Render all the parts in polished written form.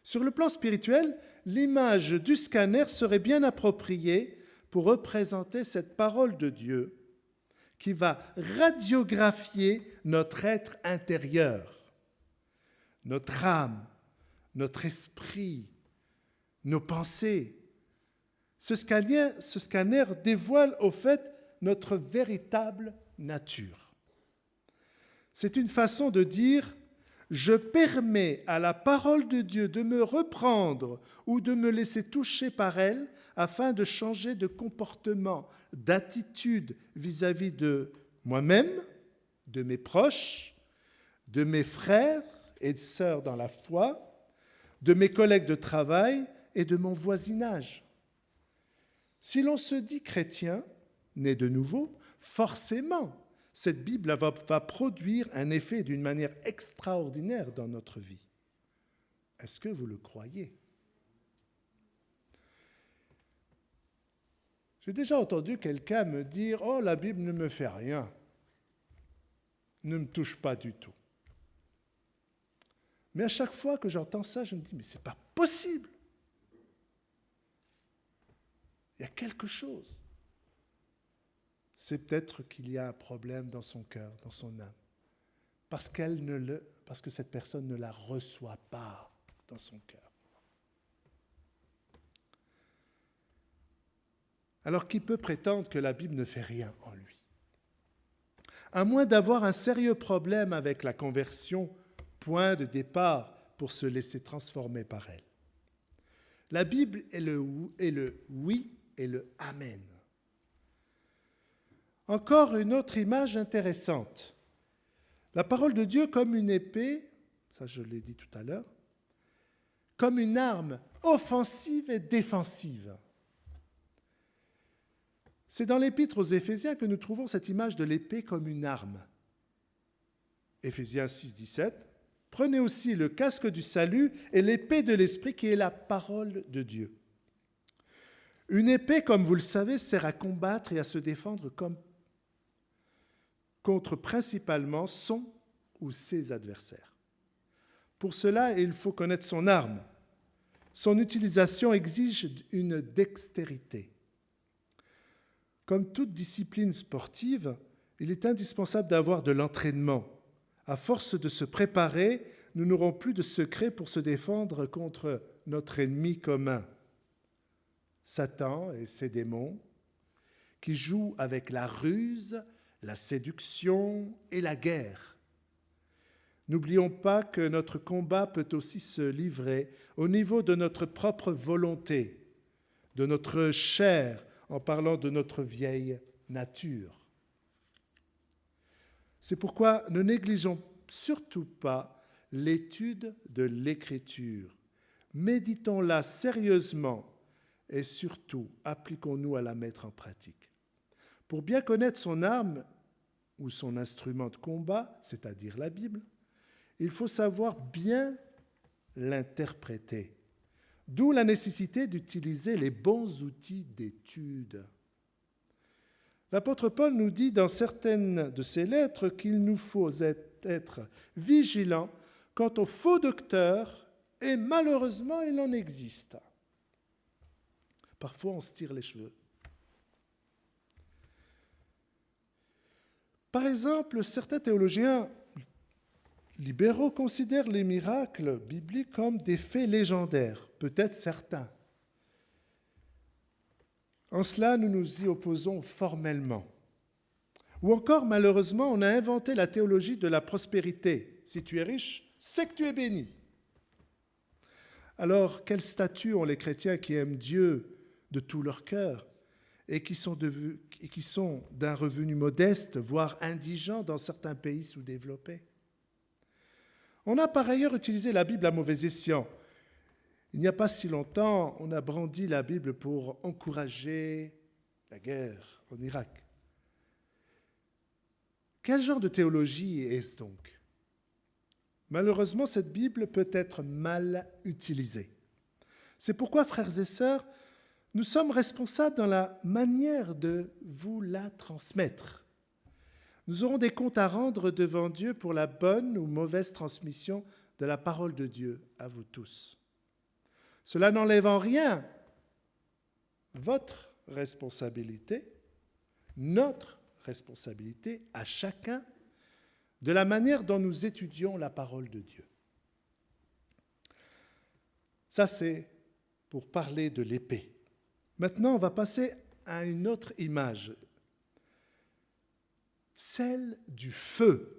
Sur le plan spirituel, l'image du scanner serait bien appropriée pour représenter cette parole de Dieu qui va radiographier notre être intérieur, notre âme, notre esprit, nos pensées. Ce scanner dévoile au fait notre véritable nature. C'est une façon de dire « je permets à la parole de Dieu de me reprendre ou de me laisser toucher par elle afin de changer de comportement, d'attitude vis-à-vis de moi-même, de mes proches, de mes frères et sœurs dans la foi, de mes collègues de travail et de mon voisinage. » Si l'on se dit chrétien, né de nouveau, forcément, cette Bible va produire un effet d'une manière extraordinaire dans notre vie. Est-ce que vous le croyez? J'ai déjà entendu quelqu'un me dire « Oh, la Bible ne me fait rien, ne me touche pas du tout. » Mais à chaque fois que j'entends ça, je me dis « Mais ce n'est pas possible !» Il y a quelque chose. C'est peut-être qu'il y a un problème dans son cœur, dans son âme, parce que cette personne ne la reçoit pas dans son cœur. Alors qui peut prétendre que la Bible ne fait rien en lui? À moins d'avoir un sérieux problème avec la conversion, point de départ pour se laisser transformer par elle. La Bible est le oui et le amen. Encore une autre image intéressante. La parole de Dieu comme une épée, ça je l'ai dit tout à l'heure, comme une arme offensive et défensive. C'est dans l'Épître aux Éphésiens que nous trouvons cette image de l'épée comme une arme. Éphésiens 6, 17. Prenez aussi le casque du salut et l'épée de l'Esprit qui est la parole de Dieu. Une épée, comme vous le savez, sert à combattre et à se défendre contre principalement son ou ses adversaires. Pour cela, il faut connaître son arme. Son utilisation exige une dextérité. Comme toute discipline sportive, il est indispensable d'avoir de l'entraînement. À force de se préparer, nous n'aurons plus de secret pour se défendre contre notre ennemi commun, Satan et ses démons, qui jouent avec la ruse, la séduction et la guerre. N'oublions pas que notre combat peut aussi se livrer au niveau de notre propre volonté, de notre chair, en parlant de notre vieille nature. C'est pourquoi ne négligeons surtout pas l'étude de l'Écriture. Méditons-la sérieusement et surtout appliquons-nous à la mettre en pratique. Pour bien connaître son arme ou son instrument de combat, c'est-à-dire la Bible, il faut savoir bien l'interpréter. D'où la nécessité d'utiliser les bons outils d'étude. L'apôtre Paul nous dit dans certaines de ses lettres qu'il nous faut être vigilants quant aux faux docteurs, et malheureusement, il en existe. Parfois, on se tire les cheveux. Par exemple, certains théologiens libéraux considèrent les miracles bibliques comme des faits légendaires, peut-être certains. En cela, nous nous y opposons formellement. Ou encore, malheureusement, on a inventé la théologie de la prospérité. Si tu es riche, c'est que tu es béni. Alors, quel statut ont les chrétiens qui aiment Dieu de tout leur cœur et qui sont d'un revenu modeste, voire indigent dans certains pays sous-développés? On a par ailleurs utilisé la Bible à mauvais escient. Il n'y a pas si longtemps, on a brandi la Bible pour encourager la guerre en Irak. Quel genre de théologie est-ce donc? Malheureusement, cette Bible peut être mal utilisée. C'est pourquoi, frères et sœurs, nous sommes responsables dans la manière de vous la transmettre. Nous aurons des comptes à rendre devant Dieu pour la bonne ou mauvaise transmission de la parole de Dieu à vous tous. Cela n'enlève en rien votre responsabilité, notre responsabilité à chacun de la manière dont nous étudions la parole de Dieu. Ça, c'est pour parler de l'épée. Maintenant, on va passer à une autre image, celle du feu.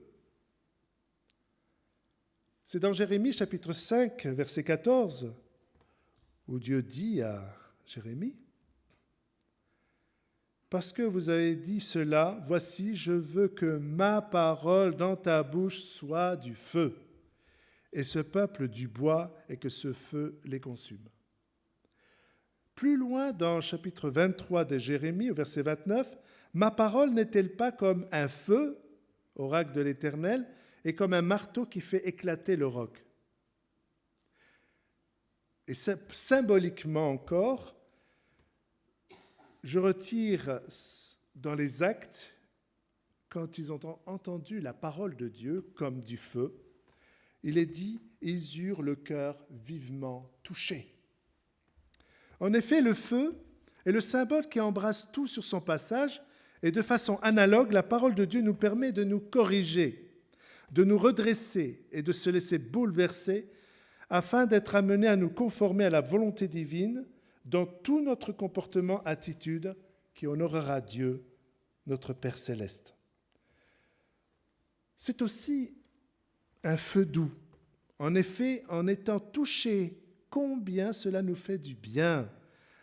C'est dans Jérémie chapitre 5, verset 14, où Dieu dit à Jérémie, « Parce que vous avez dit cela, voici, je veux que ma parole dans ta bouche soit du feu, et ce peuple du bois, et que ce feu les consume. » Plus loin, dans le chapitre 23 de Jérémie, au verset 29, « Ma parole n'est-elle pas comme un feu, oracle de l'Éternel, et comme un marteau qui fait éclater le roc ?» Et symboliquement encore, je retire dans les Actes, quand ils ont entendu la parole de Dieu comme du feu, il est dit, ils eurent le cœur vivement touché. En effet, le feu est le symbole qui embrasse tout sur son passage, et de façon analogue, la parole de Dieu nous permet de nous corriger, de nous redresser et de se laisser bouleverser afin d'être amenés à nous conformer à la volonté divine dans tout notre comportement, attitude qui honorera Dieu, notre Père céleste. C'est aussi un feu doux. En effet, en étant touchés, combien cela nous fait du bien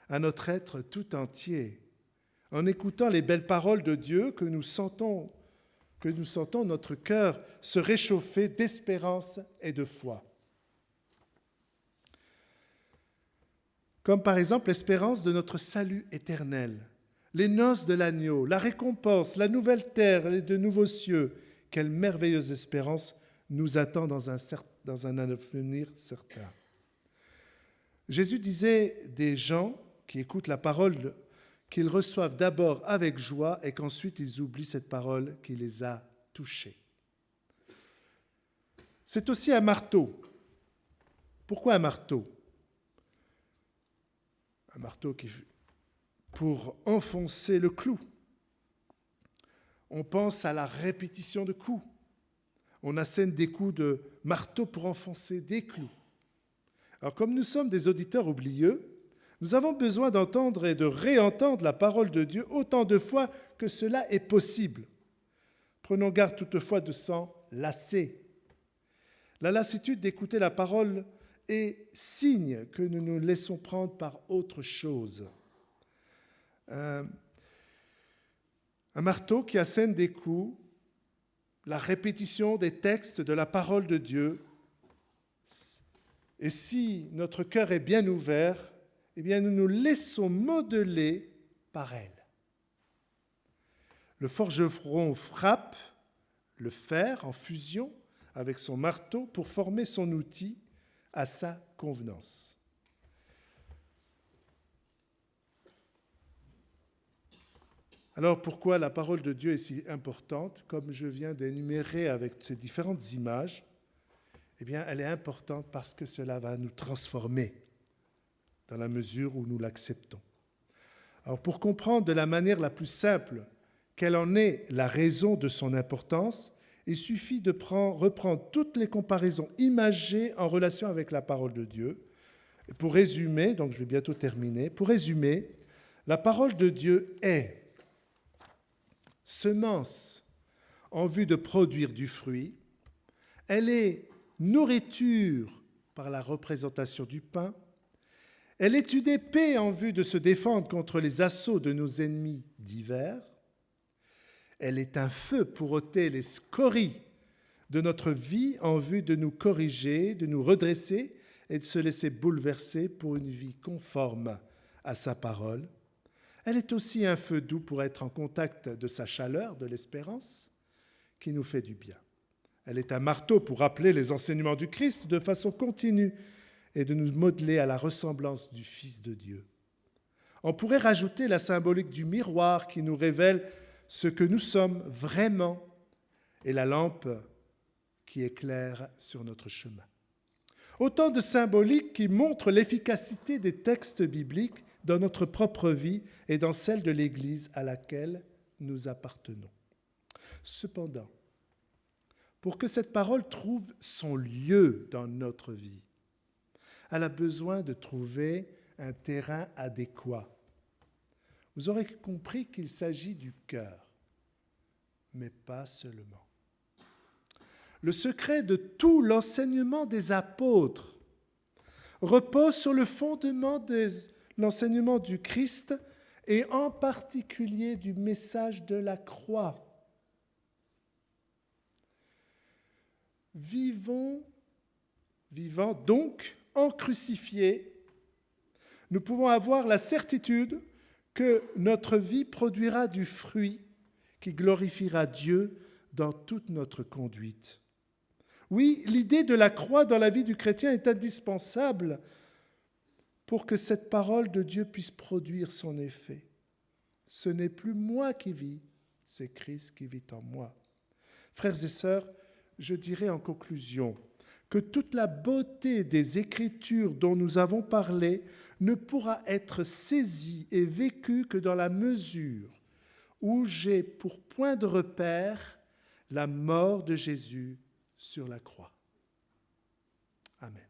à notre être tout entier. En écoutant les belles paroles de Dieu, que nous sentons notre cœur se réchauffer d'espérance et de foi. Comme par exemple l'espérance de notre salut éternel, les noces de l'agneau, la récompense, la nouvelle terre et de nouveaux cieux. Quelle merveilleuse espérance nous attend dans un avenir certain. Jésus disait des gens qui écoutent la parole qu'ils reçoivent d'abord avec joie et qu'ensuite ils oublient cette parole qui les a touchés. C'est aussi un marteau. Pourquoi un marteau ? Un marteau pour enfoncer le clou. On pense à la répétition de coups. On assène des coups de marteau pour enfoncer des clous. Alors, comme nous sommes des auditeurs oublieux, nous avons besoin d'entendre et de réentendre la parole de Dieu autant de fois que cela est possible. Prenons garde toutefois de s'en lasser. La lassitude d'écouter la parole est signe que nous nous laissons prendre par autre chose. Un marteau qui assène des coups, la répétition des textes de la parole de Dieu. Et si notre cœur est bien ouvert, eh bien nous nous laissons modeler par elle. Le forgeron frappe le fer en fusion avec son marteau pour former son outil à sa convenance. Alors pourquoi la parole de Dieu est si importante? Comme je viens d'énumérer avec ces différentes images, eh bien elle est importante parce que cela va nous transformer dans la mesure où nous l'acceptons. Alors pour comprendre de la manière la plus simple quelle en est la raison de son importance, il suffit de reprendre toutes les comparaisons imagées en relation avec la parole de Dieu. Pour résumer, donc je vais bientôt terminer, pour résumer, la parole de Dieu est semence en vue de produire du fruit, elle est nourriture par la représentation du pain, elle est une épée en vue de se défendre contre les assauts de nos ennemis divers, elle est un feu pour ôter les scories de notre vie en vue de nous corriger, de nous redresser et de se laisser bouleverser pour une vie conforme à sa parole. Elle est aussi un feu doux pour être en contact de sa chaleur, de l'espérance, qui nous fait du bien. Elle est un marteau pour rappeler les enseignements du Christ de façon continue et de nous modeler à la ressemblance du Fils de Dieu. On pourrait rajouter la symbolique du miroir qui nous révèle ce que nous sommes vraiment et la lampe qui éclaire sur notre chemin. Autant de symboliques qui montrent l'efficacité des textes bibliques dans notre propre vie et dans celle de l'Église à laquelle nous appartenons. Cependant, pour que cette parole trouve son lieu dans notre vie, elle a besoin de trouver un terrain adéquat. Vous aurez compris qu'il s'agit du cœur, mais pas seulement. Le secret de tout l'enseignement des apôtres repose sur le fondement de l'enseignement du Christ et en particulier du message de la croix. Vivant donc en crucifié, nous pouvons avoir la certitude que notre vie produira du fruit qui glorifiera Dieu dans toute notre conduite. Oui, l'idée de la croix dans la vie du chrétien est indispensable pour que cette parole de Dieu puisse produire son effet. Ce n'est plus moi qui vis, c'est Christ qui vit en moi. Frères et sœurs, je dirais en conclusion que toute la beauté des Écritures dont nous avons parlé ne pourra être saisie et vécue que dans la mesure où j'ai pour point de repère la mort de Jésus sur la croix. Amen.